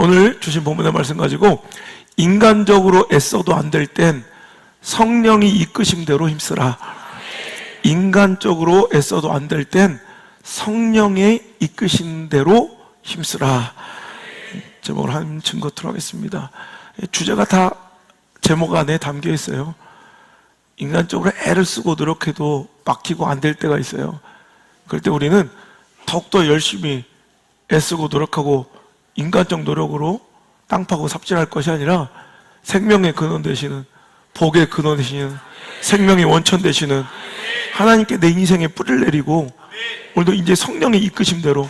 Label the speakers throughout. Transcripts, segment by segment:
Speaker 1: 오늘 주신 본문의 말씀 가지고 인간적으로 애써도 안 될 땐 성령이 이끄심대로 힘쓰라. 인간적으로 애써도 안 될 땐 성령의 이끄신 대로 힘쓰라. 제목을 한 증거토록 하겠습니다. 주제가 다 제목 안에 담겨 있어요. 인간적으로 애를 쓰고 노력해도 막히고 안 될 때가 있어요. 그럴 때 우리는 더욱더 열심히 애쓰고 노력하고 인간적 노력으로 땅 파고 삽질할 것이 아니라 생명의 근원 되시는, 복의 근원 되시는, 생명의 원천 되시는 하나님께 내 인생에 뿌리를 내리고 오늘도 이제 성령의 이끄심대로,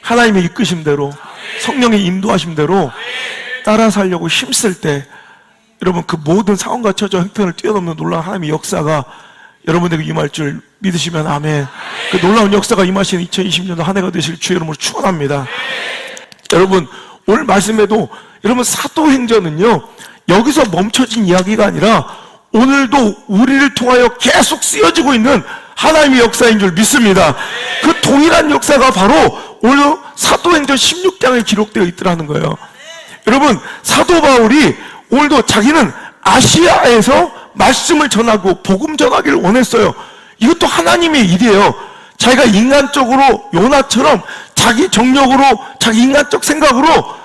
Speaker 1: 하나님의 이끄심대로, 성령의 인도하심대로 따라 살려고 힘쓸 때 여러분 그 모든 상황과 처저 형편을 뛰어넘는 놀라운 하나님의 역사가 여러분에게 임할 줄 믿으시면 아멘. 그 놀라운 역사가 임하시는 2020년도 한 해가 되실 주의 이름으로 축원합니다. 여러분 오늘 말씀에도 여러분 사도행전은요 여기서 멈춰진 이야기가 아니라 오늘도 우리를 통하여 계속 쓰여지고 있는 하나님의 역사인 줄 믿습니다. 그 동일한 역사가 바로 오늘 사도행전 16장에 기록되어 있더라는 거예요. 여러분 사도 바울이 오늘도 자기는 아시아에서 말씀을 전하고 복음 전하기를 원했어요. 이것도 하나님의 일이에요. 자기가 인간적으로 요나처럼 자기 정력으로 자기 인간적 생각으로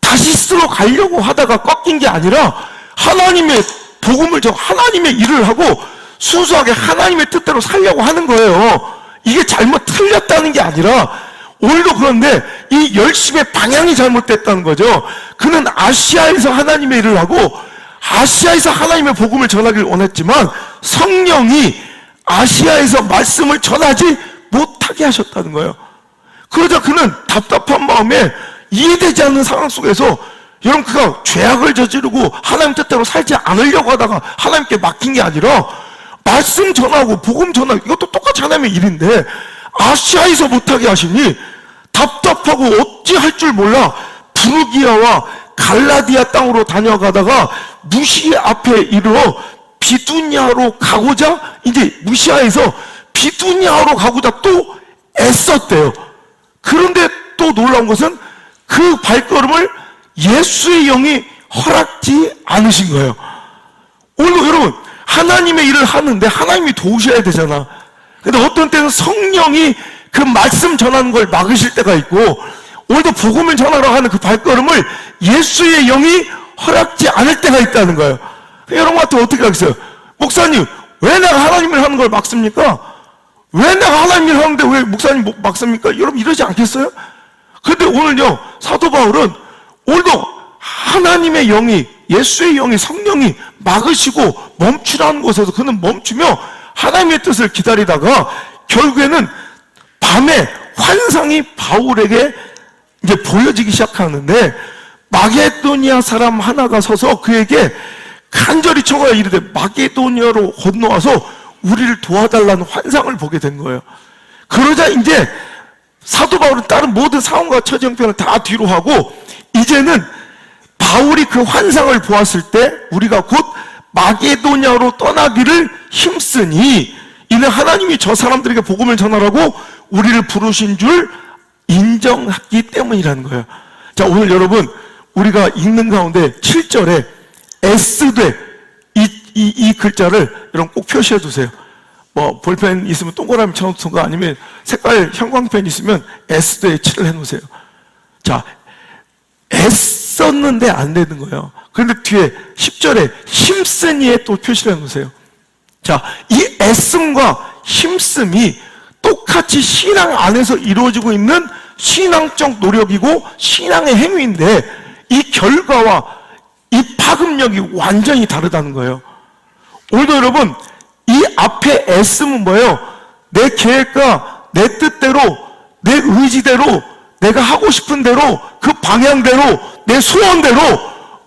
Speaker 1: 다시스로 가려고 하다가 꺾인 게 아니라 하나님의 복음을 하나님의 일을 하고 순수하게 하나님의 뜻대로 살려고 하는 거예요. 이게 잘못 틀렸다는 게 아니라 오늘도 그런데 이 열심의 방향이 잘못됐다는 거죠. 그는 아시아에서 하나님의 일을 하고 아시아에서 하나님의 복음을 전하기를 원했지만 성령이 아시아에서 말씀을 전하지 못하게 하셨다는 거예요. 그러자 그는 답답한 마음에 이해되지 않는 상황 속에서 여러분 그가 죄악을 저지르고 하나님 뜻대로 살지 않으려고 하다가 하나님께 맡긴 게 아니라 말씀 전하고 복음 전하고 이것도 똑같이 하나님의 일인데 아시아에서 못하게 하시니 답답하고 어찌 할 줄 몰라 부르기아와 갈라디아 땅으로 다녀가다가 무시아 앞에 이르러 비두니아로 가고자 이제 무시아에서 비두니아로 가고자 또 애썼대요. 그런데 또 놀라운 것은 그 발걸음을 예수의 영이 허락지 않으신 거예요. 오늘도 여러분 하나님의 일을 하는데 하나님이 도우셔야 되잖아. 근데 어떤 때는 성령이 그 말씀 전하는 걸 막으실 때가 있고 오늘도 복음을 전하러 하는 그 발걸음을 예수의 영이 허락지 않을 때가 있다는 거예요. 여러분한테 어떻게 하겠어요? 목사님 왜 내가 하나님을 하는 걸 막습니까? 왜 내가 하나님 일 하는데 왜 목사님 막습니까? 여러분 이러지 않겠어요? 근데 오늘요 사도 바울은 오늘도 하나님의 영이 예수의 영이 성령이 막으시고 멈추라는 곳에서 그는 멈추며 하나님의 뜻을 기다리다가 결국에는 밤에 환상이 바울에게 이제 보여지기 시작하는데 마게도니아 사람 하나가 서서 그에게 간절히 청하여 이르되 마게도니아로 건너와서 우리를 도와달라는 환상을 보게 된 거예요. 그러자 이제 사도 바울은 다른 모든 상황과 처지 형편을 다 뒤로 하고 이제는 바울이 그 환상을 보았을 때 우리가 곧 마게도냐로 떠나기를 힘쓰니 이는 하나님이 저 사람들에게 복음을 전하라고 우리를 부르신 줄 인정하기 때문이라는 거예요. 자 오늘 여러분 우리가 읽는 가운데 7절에 애쓰되 이 글자를 여러분 꼭 표시해 두세요. 뭐 볼펜 있으면 동그라미 쳐놓던가 아니면 색깔 형광펜 있으면 애쓰되 칠을 해놓으세요. 자 애썼는데 안 되는 거예요. 그런데 뒤에 10절에 힘쓰니에 또 표시를 해놓으세요. 자, 이 애씀과 힘씀이 똑같이 신앙 안에서 이루어지고 있는 신앙적 노력이고 신앙의 행위인데 이 결과와 이 파급력이 완전히 다르다는 거예요. 오늘도 여러분 이 앞에 애씀은 뭐예요? 내 계획과 내 뜻대로 내 의지대로 내가 하고 싶은 대로 그 방향대로 내 소원대로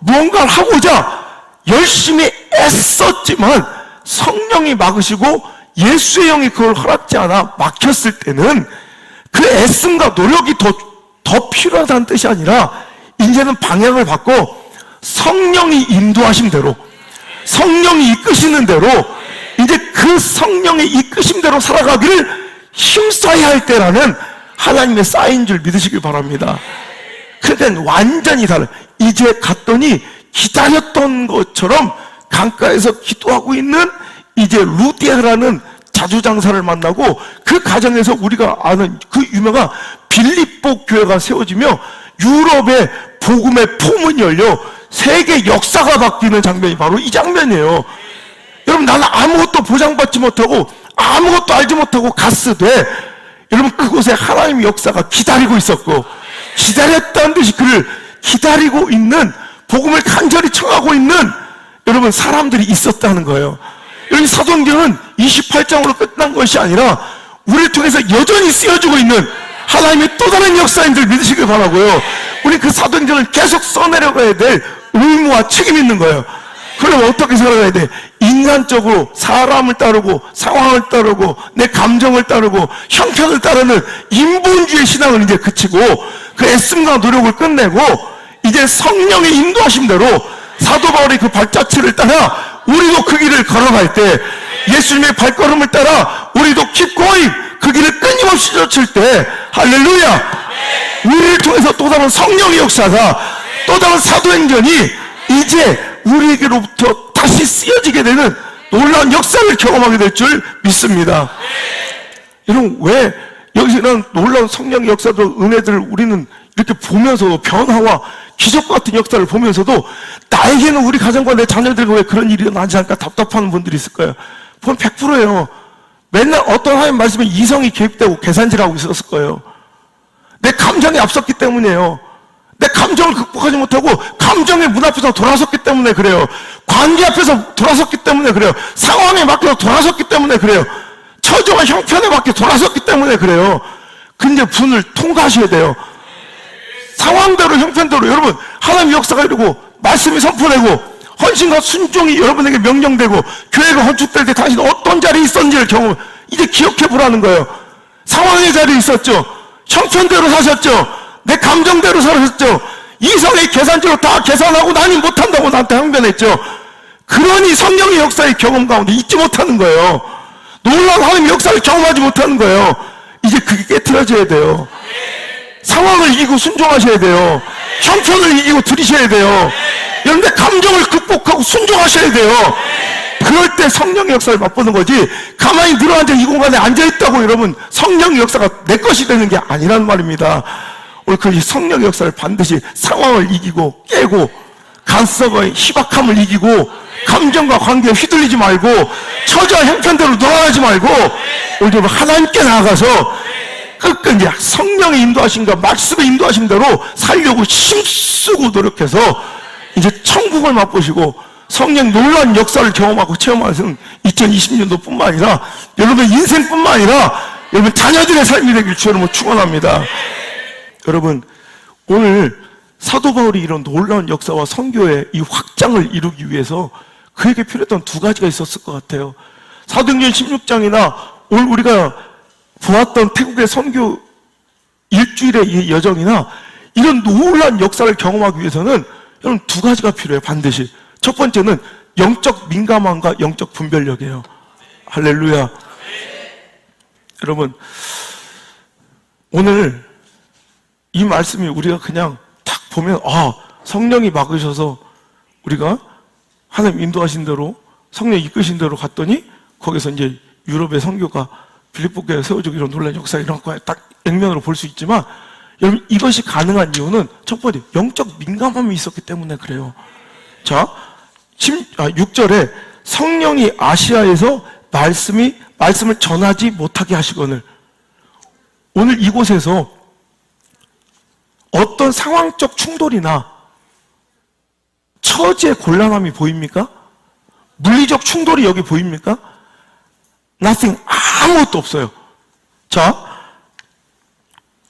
Speaker 1: 무언가를 하고자 열심히 애썼지만 성령이 막으시고 예수의 영이 그걸 허락지 않아 막혔을 때는 그 애씀과 노력이 더 필요하다는 뜻이 아니라 이제는 방향을 바꿔 성령이 인도하신 대로 성령이 이끄시는 대로 이제 그 성령의 이끄심 대로 살아가기를 힘써야 할 때라는 하나님의 사인인 줄 믿으시길 바랍니다. 그 그러니까 완전히 달라요. 이제 갔더니 기다렸던 것처럼 강가에서 기도하고 있는 이제 루디아라는 자주장사를 만나고 그 가정에서 우리가 아는 그 유명한 빌립보 교회가 세워지며 유럽의 복음의 포문이 열려 세계 역사가 바뀌는 장면이 바로 이 장면이에요. 여러분, 나는 아무것도 보장받지 못하고 아무것도 알지 못하고 갔으되 여러분, 그곳에 하나님의 역사가 기다리고 있었고, 기다렸다는 듯이 그를 기다리고 있는, 복음을 간절히 청하고 있는 여러분 사람들이 있었다는 거예요. 여기 사도행전은 28장으로 끝난 것이 아니라 우리를 통해서 여전히 쓰여지고 있는 하나님의 또 다른 역사인 줄 믿으시길 바라고요. 우리 그 사도행전을 계속 써내려가야 될 의무와 책임이 있는 거예요. 그럼 어떻게 살아가야 돼? 인간적으로 사람을 따르고 상황을 따르고 내 감정을 따르고 형편을 따르는 인본주의 신앙을 이제 그치고 그 애씀과 노력을 끝내고 이제 성령의 인도하심대로 사도 바울의 그 발자취를 따라 우리도 그 길을 걸어갈 때, 예수님의 발걸음을 따라 우리도 keep going, 그 길을 끊임없이 젖힐 때, 할렐루야! 우리를 통해서 또 다른 성령의 역사가, 또 다른 사도행전이 이제 우리에게로부터 다시 쓰여지게 되는 놀라운 역사를 경험하게 될 줄 믿습니다. 여러분, 왜 여기서는 놀라운 성령의 역사도 은혜들을 우리는 이렇게 보면서도 변화와 기적 같은 역사를 보면서도 나에게는 우리 가정과 내 자녀들과 왜 그런 일이 일어나지 않을까 답답한 분들이 있을 거예요. 그건 100%예요. 맨날 어떤 하나님 말씀에 이성이 개입되고 계산질하고 있었을 거예요. 내 감정이 앞섰기 때문이에요. 내 감정을 극복하지 못하고 감정의 문 앞에서 돌아섰기 때문에 그래요. 관계 앞에서 돌아섰기 때문에 그래요. 상황에 맡겨서 돌아섰기 때문에 그래요. 처조와 형편에 맡겨 돌아섰기 때문에 그래요. 근데 분을 통과하셔야 돼요. 상황대로 형편대로 여러분 하나님의 역사가 이루고 말씀이 선포되고 헌신과 순종이 여러분에게 명령되고 교회가 건축될 때 당신은 어떤 자리에 있었는지를 경험 이제 기억해 보라는 거예요. 상황의 자리에 있었죠. 형편대로 사셨죠. 내 감정대로 살았죠. 이성의 계산대로 다 계산하고 나니 못한다고 나한테 항변했죠. 그러니 성령의 역사의 경험 가운데 잊지 못하는 거예요. 놀라운 하나님의 역사를 경험하지 못하는 거예요. 이제 그게 깨트려져야 돼요. 상황을 이기고 순종하셔야 돼요. 형편을 이기고 들이셔야 돼요. 여러분들 감정을 극복하고 순종하셔야 돼요. 그럴 때 성령의 역사를 맛보는 거지, 가만히 들어앉아 이 공간에 앉아있다고 여러분 성령의 역사가 내 것이 되는 게 아니란 말입니다. 오늘 그 성령의 역사를 반드시 상황을 이기고 깨고 간섭의 희박함을 이기고 감정과 관계에 휘둘리지 말고 처자와 형편대로 놀아나지 말고 오늘 하나님께 나아가서 끝까지 성령의 인도하심과 말씀의 인도하심대로 살려고 힘쓰고 노력해서 이제 천국을 맛보시고 성령 놀라운 역사를 경험하고 체험하는 2020년도 뿐만 아니라 여러분의 인생뿐만 아니라 여러분 자녀들의 삶이 되길 주여로 축원합니다. 여러분, 오늘 사도 바울이 이런 놀라운 역사와 선교의 이 확장을 이루기 위해서 그에게 필요했던 두 가지가 있었을 것 같아요. 사도행전 16장이나 오늘 우리가 보았던 태국의 선교 일주일의 이 여정이나 이런 놀라운 역사를 경험하기 위해서는 여러분 두 가지가 필요해요. 반드시. 첫 번째는 영적 민감함과 영적 분별력이에요. 할렐루야. 여러분, 오늘 이 말씀이 우리가 그냥 딱 보면 성령이 막으셔서 우리가 하나님 인도하신 대로 성령 이끄신 대로 갔더니 거기서 이제 유럽의 선교가 빌립보 교회에 세워지고 이런 놀라운 역사 이런 거 딱 액면으로 볼 수 있지만 여러분 이것이 가능한 이유는 첫 번째 영적 민감함이 있었기 때문에 그래요. 자, 6절에 성령이 아시아에서 말씀을 전하지 못하게 하시거늘. 오늘 이곳에서 어떤 상황적 충돌이나 처지의 곤란함이 보입니까? 물리적 충돌이 여기 보입니까? Nothing, 아무것도 없어요. 자,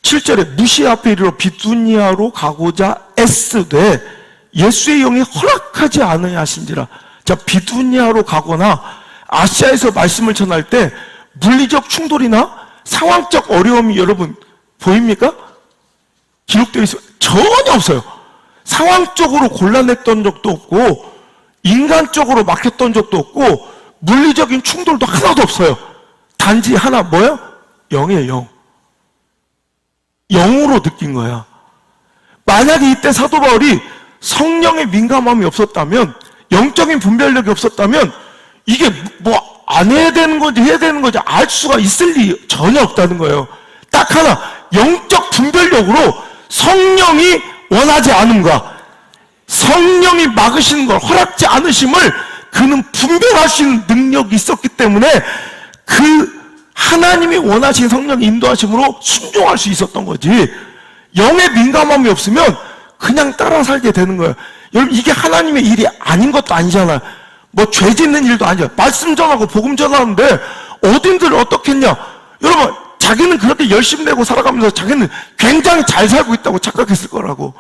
Speaker 1: 7절에 무시 앞에 이르러 비두니아로 가고자 애쓰되 예수의 영이 허락하지 않으냐 하신지라. 자, 비두니아로 가거나 아시아에서 말씀을 전할 때 물리적 충돌이나 상황적 어려움이 여러분 보입니까? 기록되어 있어요? 전혀 없어요. 상황적으로 곤란했던 적도 없고 인간적으로 막혔던 적도 없고 물리적인 충돌도 하나도 없어요. 단지 하나 뭐예요? 영이에요. 영. 영으로 느낀 거야. 만약에 이때 사도 바울이 성령의 민감함이 없었다면, 영적인 분별력이 없었다면, 이게 뭐 안 해야 되는 건지 해야 되는 건지 알 수가 있을 리 전혀 없다는 거예요. 딱 하나, 영적 분별력으로 성령이 원하지 않음과 성령이 막으시는 걸 허락지 않으심을 그는 분별할 수 있는 능력이 있었기 때문에 그 하나님이 원하신 성령의 인도하심으로 순종할 수 있었던 거지. 영의 민감함이 없으면 그냥 따라 살게 되는 거예요. 여러분, 이게 하나님의 일이 아닌 것도 아니잖아요. 뭐 죄 짓는 일도 아니야. 말씀 전하고 복음 전하는데 어딘들 어떻게 했냐. 여러분, 자기는 그렇게 열심히 내고 살아가면서 자기는 굉장히 잘 살고 있다고 착각했을 거라고.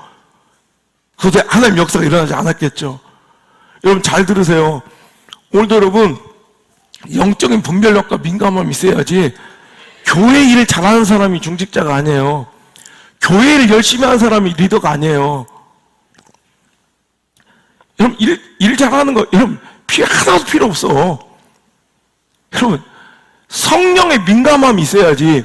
Speaker 1: 그런데 하나님 역사가 일어나지 않았겠죠. 여러분 잘 들으세요. 오늘도 여러분, 영적인 분별력과 민감함이 있어야지. 교회 일을 잘하는 사람이 중직자가 아니에요. 교회 일을 열심히 하는 사람이 리더가 아니에요. 여러분, 일 잘하는 거, 여러분, 하나도 필요 없어. 여러분, 성령의 민감함이 있어야지.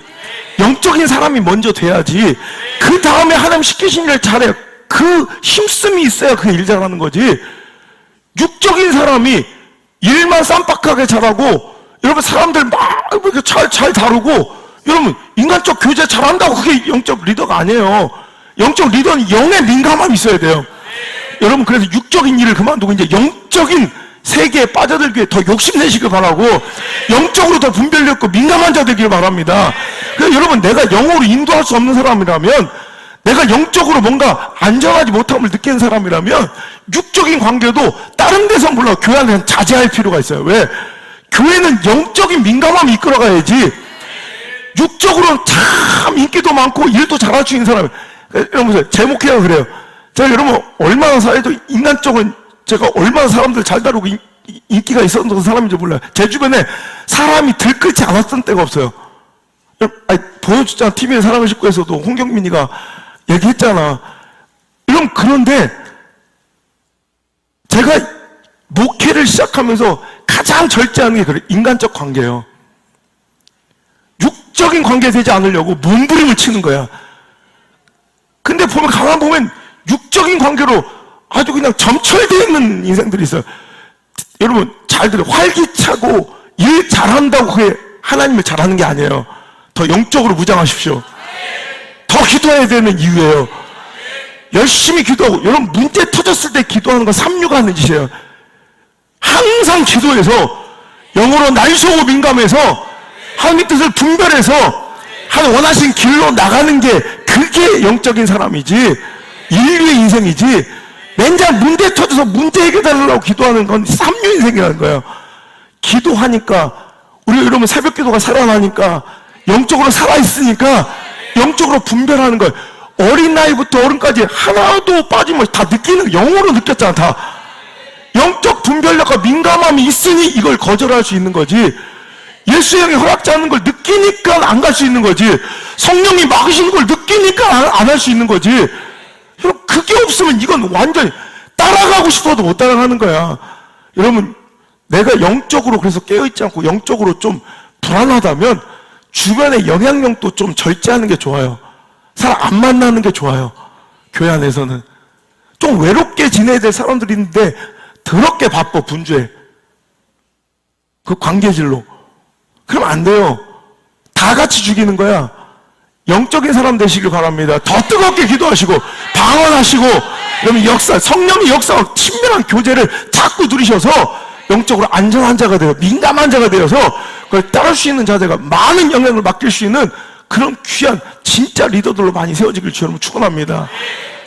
Speaker 1: 영적인 사람이 먼저 돼야지. 그 다음에 하나님 시키신 일을 잘해요. 그 힘씀이 있어야 그 일 잘하는 거지. 육적인 사람이 일만 쌈박하게 잘하고, 여러분, 사람들 막 이렇게 잘 다루고, 여러분, 인간적 교제 잘한다고 그게 영적 리더가 아니에요. 영적 리더는 영의 민감함이 있어야 돼요. 여러분, 그래서 육적인 일을 그만두고 이제 영적인 세계에 빠져들기 위해 더 욕심내시길 바라고, 영적으로 더 분별력 있고 민감한 자 되길 바랍니다. 그래서 여러분, 내가 영으로 인도할 수 없는 사람이라면, 내가 영적으로 뭔가 안전하지 못함을 느끼는 사람이라면, 육적인 관계도 다른 데서 몰라 교회 안에서 자제할 필요가 있어요. 왜? 교회는 영적인 민감함이 이끌어가야지. 육적으로는 참 인기도 많고 일도 잘할 수 있는 사람. 여러분, 제 목회가 그래요. 제가 여러분, 얼마나 사회적, 인간적은 제가 얼마나 사람들 잘 다루고 인기가 있었던 사람인지 몰라요. 제 주변에 사람이 들끓지 않았던 때가 없어요. 보여줬잖아. TV에 사랑을 싣고에서도 홍경민이가 얘기했잖아. 여러분, 그런데 제가 목회를 시작하면서 가장 절제하는 게 그래. 인간적 관계예요. 육적인 관계 되지 않으려고 몸부림을 치는 거야. 근데 가만 보면 육적인 관계로 아주 그냥 점철되어 있는 인생들이 있어요. 여러분, 잘 들어요. 활기차고 일 잘한다고 그게 하나님을 잘하는 게 아니에요. 더 영적으로 무장하십시오. 더 기도해야 되는 이유예요. 열심히 기도하고, 여러분, 문제 터졌을 때 기도하는 건 삼류가 하는 짓이에요. 항상 기도해서 영으로 날쏘고 민감해서 하나님의 뜻을 분별해서 하나님 원하신 길로 나가는 게 그게 영적인 사람이지, 인류의 인생이지. 맨날 문제 터져서 문제 해결해달라고 기도하는 건 삼류 인생이라는 거예요. 기도하니까, 우리 여러분 새벽 기도가 살아나니까, 영적으로 살아있으니까 영적으로 분별하는 거예요. 어린 나이부터 어른까지 하나도 빠짐없이 다 느끼는, 영으로 느꼈잖아. 다 영적 분별력과 민감함이 있으니 이걸 거절할 수 있는 거지. 예수의 영이 허락지 않는 걸 느끼니까 안 갈 수 있는 거지. 성령이 막으시는 걸 느끼니까 안 할 수 있는 거지. 여러분, 그게 없으면 이건 완전히 따라가고 싶어도 못 따라가는 거야. 여러분, 내가 영적으로 그래서 깨어있지 않고 영적으로 좀 불안하다면 주변의 영향력도 좀 절제하는 게 좋아요. 사람 안 만나는 게 좋아요. 교회 안에서는 좀 외롭게 지내야 될 사람들이 있는데 더럽게 바빠, 분주해. 그 관계질로. 그럼 안 돼요. 다 같이 죽이는 거야. 영적인 사람 되시길 바랍니다. 더 뜨겁게 기도하시고 방언하시고, 그러면 성령의 역사와 친밀한 교제를 자꾸 누리셔서 영적으로 안전한 자가 되어 민감한 자가 되어서 그걸 따를 수 있는 자세가 많은 영향을 맡길 수 있는 그런 귀한 진짜 리더들로 많이 세워지길 주여러분 축원합니다.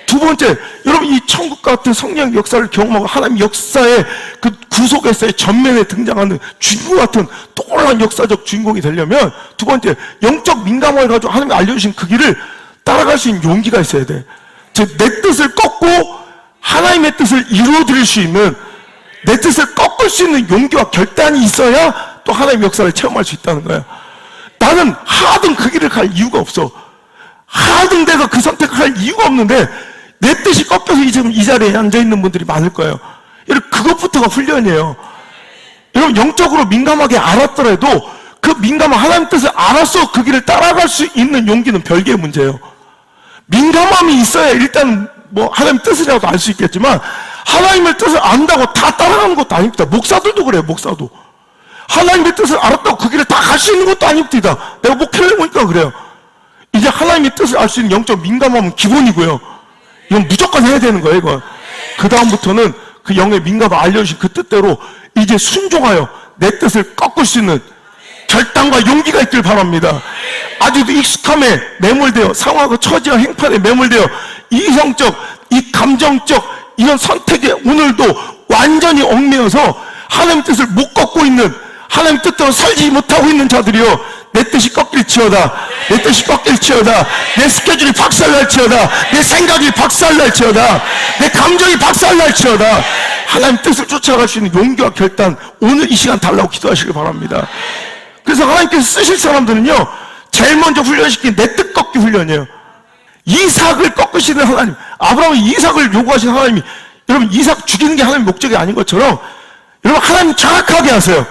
Speaker 1: 두 번째, 여러분, 이 천국 같은 성령 역사를 경험하고 하나님 역사의 그 구속에서의 전면에 등장하는 주인공 같은 떠오르는 역사적 주인공이 되려면 두 번째, 영적 민감함을 가지고 하나님이 알려주신 그 길을 따라갈 수 있는 용기가 있어야 돼. 즉, 내 뜻을 꺾고 하나님의 뜻을 이루어드릴 수 있는, 내 뜻을 꺾을 수 있는 용기와 결단이 있어야 또 하나님의 역사를 체험할 수 있다는 거야. 나는 하등 그 길을 갈 이유가 없어. 하등 내가 그 선택을 할 이유가 없는데 내 뜻이 꺾여서 지금 이 자리에 앉아있는 분들이 많을 거예요. 여러분, 그것부터가 훈련이에요. 여러분, 영적으로 민감하게 알았더라도 그 민감한 하나님 뜻을 알아서 그 길을 따라갈 수 있는 용기는 별개의 문제예요. 민감함이 있어야 일단 뭐 하나님 뜻이라도 알 수 있겠지만, 하나님의 뜻을 안다고 다 따라가는 것도 아닙니다. 목사들도 그래요. 목사도 하나님의 뜻을 알았다고 그 길을 다 갈 수 있는 것도 아닙니다. 내가 목회를 해보니까 그래요. 이제 하나님의 뜻을 알 수 있는 영적 민감함은 기본이고요. 이건 무조건 해야 되는 거예요. 이건 그 다음부터는 그 영의 민감함을 알려주신 그 뜻대로 이제 순종하여 내 뜻을 꺾을 수 있는 결단과 용기가 있길 바랍니다. 아직도 익숙함에 매몰되어 상황과 처지와 행판에 매몰되어 이성적, 이 감정적 이런 선택에 오늘도 완전히 얽매여서 하나님 뜻을 못 꺾고 있는, 하나님 뜻대로 살지 못하고 있는 자들이요, 내 뜻이 꺾일지어다, 내 뜻이 꺾일지어다, 내 스케줄이 박살날지어다, 내 생각이 박살날지어다, 내 감정이 박살날지어다. 하나님 뜻을 쫓아갈 수 있는 용기와 결단, 오늘 이 시간 달라고 기도하시길 바랍니다. 그래서 하나님께서 쓰실 사람들은요, 제일 먼저 훈련시킨 내 뜻 꺾기 훈련이에요. 이삭을 꺾으시는 하나님, 아브라함이 이삭을 요구하시는 하나님이, 여러분 이삭 죽이는 게 하나님의 목적이 아닌 것처럼 여러분 하나님 정확하게 하세요.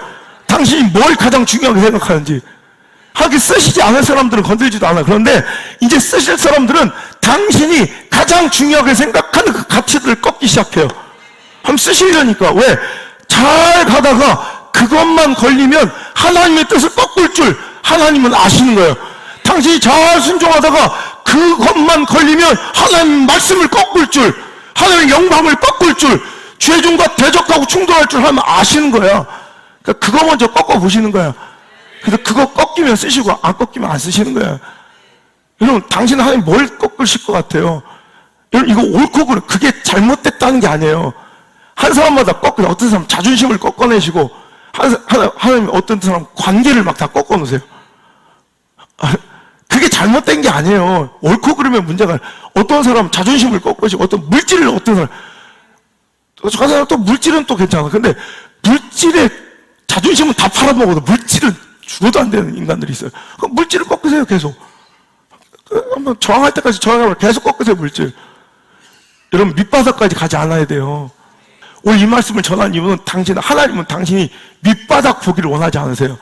Speaker 1: 당신이 뭘 가장 중요하게 생각하는지. 하나님께 쓰시지 않을 사람들은 건들지도 않아요. 그런데 이제 쓰실 사람들은 당신이 가장 중요하게 생각하는 그 가치들을 꺾기 시작해요. 한번 쓰시려니까. 왜? 잘 가다가 그것만 걸리면 하나님의 뜻을 꺾을 줄 하나님은 아시는 거예요. 당신이 잘 순종하다가 그것만 걸리면 하나님 말씀을 꺾을 줄, 하나님의 영광을 꺾을 줄, 죄종과 대적하고 충돌할 줄 하나님 아시는 거야. 그러니까 그거 먼저 꺾어 보시는 거야. 그래서 그거 꺾이면 쓰시고 안 꺾이면 안 쓰시는 거야. 여러분, 당신은 하나님 뭘 꺾으실 것 같아요? 여러분, 이거 옳고 그래, 그게 잘못됐다는 게 아니에요. 한 사람마다 꺾어요. 어떤 사람 자존심을 꺾어내시고, 하나님 어떤 사람 관계를 막 다 꺾어놓으세요. 그게 잘못된 게 아니에요. 옳고 그러면 문제가, 어떤 사람 자존심을 꺾으시고, 어떤 물질을, 어떤 사람, 저 사람 또 물질은 또 괜찮아. 근데 물질에 자존심은 다 팔아먹어도 물질은 죽어도 안 되는 인간들이 있어요. 그럼 물질을 꺾으세요, 계속. 한번 저항할 때까지 저항하면 계속 꺾으세요, 물질. 여러분, 밑바닥까지 가지 않아야 돼요. 오늘 이 말씀을 전한 이유는 하나님은 당신이 밑바닥 보기를 원하지 않으세요.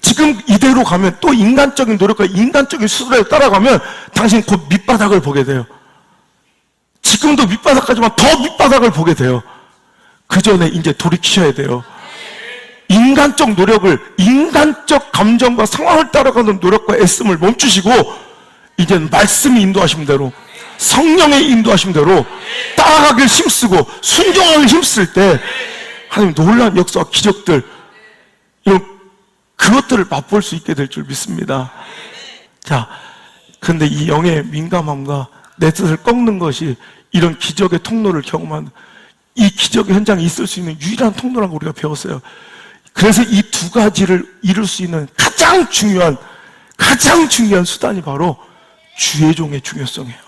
Speaker 1: 지금 이대로 가면 또 인간적인 노력과 인간적인 수술에 따라가면 당신 곧 밑바닥을 보게 돼요. 지금도 밑바닥까지만 더 밑바닥을 보게 돼요. 그 전에 이제 돌이키셔야 돼요. 인간적 노력을, 인간적 감정과 상황을 따라가는 노력과 애씀을 멈추시고 이제는 말씀이 인도하신 대로, 성령의 인도하신 대로 따라가길 힘쓰고 순종하길 힘쓸 때 하나님 놀라운 역사와 기적들, 이런 그것들을 맛볼 수 있게 될 줄 믿습니다. 자, 근데 이 영의 민감함과 내 뜻을 꺾는 것이 이런 기적의 통로를 경험한, 이 기적의 현장에 있을 수 있는 유일한 통로라고 우리가 배웠어요. 그래서 이 두 가지를 이룰 수 있는 가장 중요한 수단이 바로 주의 종의 중요성이에요.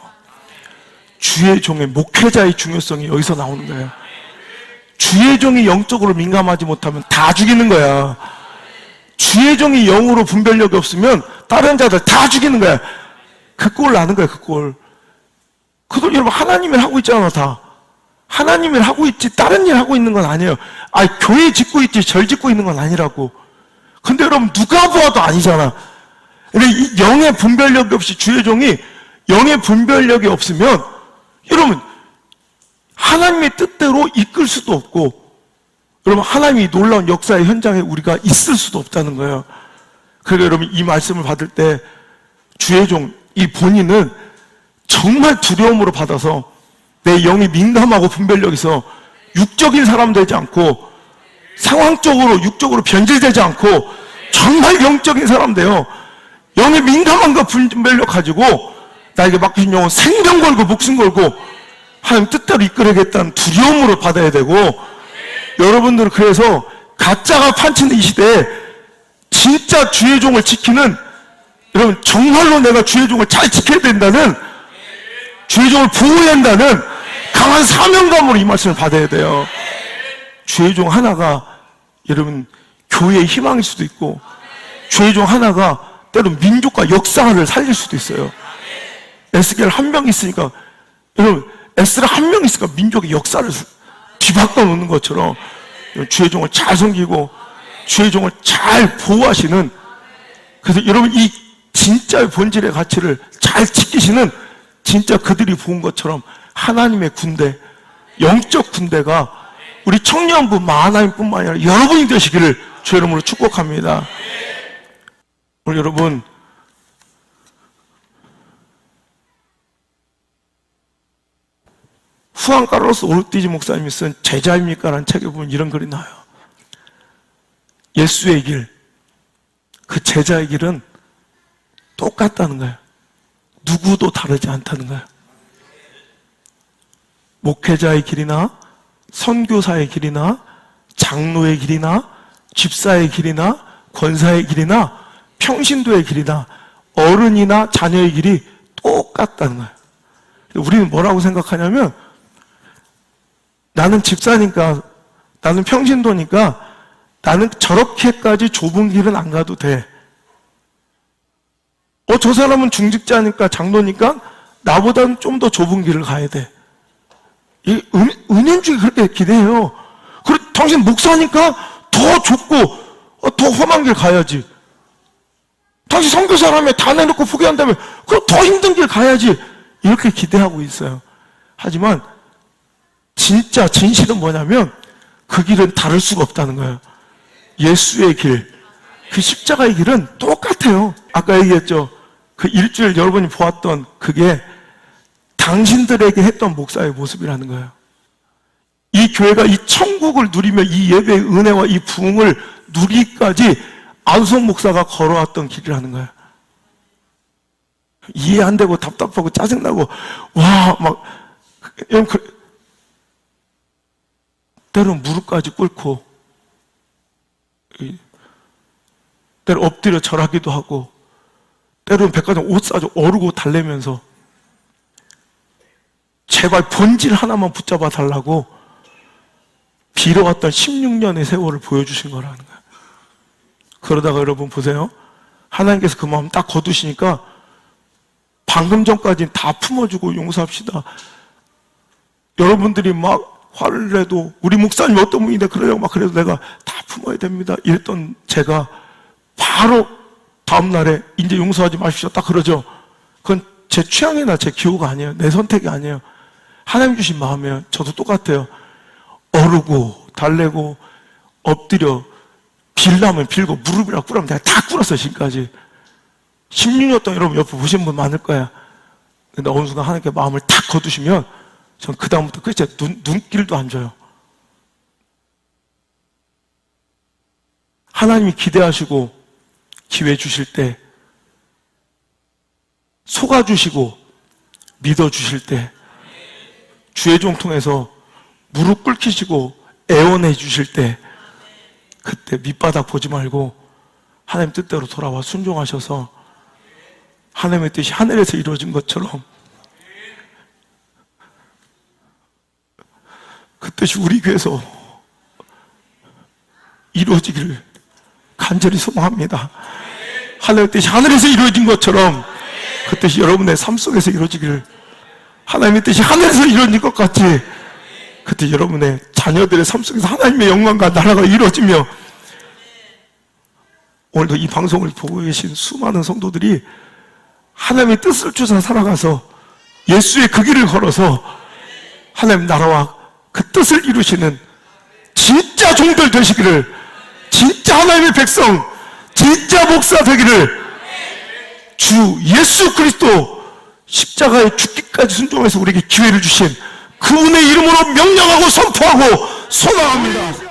Speaker 1: 주의 종의 목회자의 중요성이 여기서 나오는 거예요. 주의 종이 영적으로 민감하지 못하면 다 죽이는 거야. 주의 종이 영으로 분별력이 없으면 다른 자들 다 죽이는 거야. 그 꼴 나는 거야, 그 꼴. 그도 여러분 하나님을 하고 있잖아, 다. 하나님을 하고 있지 다른 일 하고 있는 건 아니에요. 교회 짓고 있지 절 짓고 있는 건 아니라고. 근데 여러분 누가 보아도 아니잖아. 근데 이 영의 분별력이 없이 주의 종이 영의 분별력이 없으면 여러분 하나님의 뜻대로 이끌 수도 없고, 여러분 하나님이 놀라운 역사의 현장에 우리가 있을 수도 없다는 거예요. 그러니까 여러분 이 말씀을 받을 때 주의 종, 이 본인은 정말 두려움으로 받아서 내 영이 민감하고 분별력이 있어 육적인 사람 되지 않고 상황적으로 육적으로 변질되지 않고 정말 영적인 사람 돼요. 영의 민감함과 분별력 가지고 나에게 맡기신 영은 생명 걸고 목숨 걸고 하나님 뜻대로 이끌어야겠다는 두려움으로 받아야 되고, 여러분들은 그래서 가짜가 판치는 이 시대에 진짜 주의 종을 지키는, 여러분 정말로 내가 주의 종을 잘 지켜야 된다는, 주의 종을 보호해야 한다는 강한 사명감으로 이 말씀을 받아야 돼요. 주의 종 하나가 여러분 교회의 희망일 수도 있고, 주의 종 하나가 때론 민족과 역사를 살릴 수도 있어요. 에스겔 한 명 있으니까, 여러분 에스라 한 명 있으니까 민족의 역사를 뒤바꿔 놓는 것처럼 주의 종을 잘 섬기고 주의 종을 잘 보호하시는, 그래서 여러분 이 진짜의 본질의 가치를 잘 지키시는 진짜 그들이 본 것처럼 하나님의 군대, 영적 군대가 우리 청년부 만화인뿐만 아니라 여러분이 되시기를 주의 이름으로 축복합니다. 오늘 여러분, 후안 카를로스 오르티지 목사님이 쓴 제자입니까? 라는 책에 보면 이런 글이 나와요. 예수의 길, 그 제자의 길은 똑같다는 거예요. 누구도 다르지 않다는 거예요. 목회자의 길이나 선교사의 길이나 장로의 길이나 집사의 길이나 권사의 길이나 평신도의 길이나 어른이나 자녀의 길이 똑같다는 거예요. 우리는 뭐라고 생각하냐면 나는 집사니까, 나는 평신도니까 나는 저렇게까지 좁은 길은 안 가도 돼. 저 사람은 중직자니까, 장로니까 나보다는 좀 더 좁은 길을 가야 돼. 이 은연중에 그렇게 기대해요. 그리고 당신 목사니까 더 좁고 더 험한 길 가야지. 당신 선교사라며 다 내놓고 포기한다면 그럼 더 힘든 길 가야지. 이렇게 기대하고 있어요. 하지만 진짜 진실은 뭐냐면 그 길은 다를 수가 없다는 거예요. 예수의 길, 그 십자가의 길은 똑같아요. 아까 얘기했죠. 그 일주일 여러분이 보았던 그게 당신들에게 했던 목사의 모습이라는 거예요. 이 교회가 이 천국을 누리며 이 예배의 은혜와 이 부흥을 누리기까지 안수홍 목사가 걸어왔던 길이라는 거예요. 이해 안 되고 답답하고 짜증나고 때로는 무릎까지 꿇고 때로 엎드려 절하기도 하고 때로는 백화점 옷 사줘 어르고 달래면서 제발 본질 하나만 붙잡아 달라고 빌어왔던 16년의 세월을 보여주신 거라는 거예요. 그러다가 여러분 보세요. 하나님께서 그 마음 딱 거두시니까 방금 전까지는 다 품어주고 용서합시다. 여러분들이 막 화를 내도 우리 목사님 어떤 분인데 그러냐고 막 그래도 내가 다 품어야 됩니다. 이랬던 제가 바로 다음날에 이제 용서하지 마십시오. 딱 그러죠. 그건 제 취향이나 제 기호가 아니에요. 내 선택이 아니에요. 하나님 주신 마음이에요. 저도 똑같아요. 어르고 달래고 엎드려 빌라면 빌고 무릎이라 꿇으면 내가 다 꿇었어요. 지금까지 16년 동안 여러분 옆에 보신 분 많을 거야. 근데 어느 순간 하나님께 마음을 탁 거두시면 전 그 다음부터 끝에 눈길도 안 줘요. 하나님이 기대하시고 기회 주실 때 속아주시고 믿어주실 때 주의 종 통해서 무릎 꿇히시고 애원해 주실 때 그때 밑바닥 보지 말고 하나님 뜻대로 돌아와 순종하셔서 하나님의 뜻이 하늘에서 이루어진 것처럼 그 뜻이 우리 교회에서 이루어지기를 간절히 소망합니다. 하나님의 뜻이 하늘에서 이루어진 것처럼 그 뜻이 여러분의 삶 속에서 이루어지기를, 하나님의 뜻이 하늘에서 이루어진 것 같이 그 뜻이 여러분의 자녀들의 삶 속에서 하나님의 영광과 나라가 이루어지며, 오늘도 이 방송을 보고 계신 수많은 성도들이 하나님의 뜻을 쫓아 살아가서 예수의 그 길을 걸어서 하나님 나라와 그 뜻을 이루시는 진짜 종들 되시기를, 진짜 하나님의 백성, 진짜 목사 되기를 주 예수 그리스도 십자가에 죽기까지 순종해서 우리에게 기회를 주신 그분의 이름으로 명령하고 선포하고 소망합니다.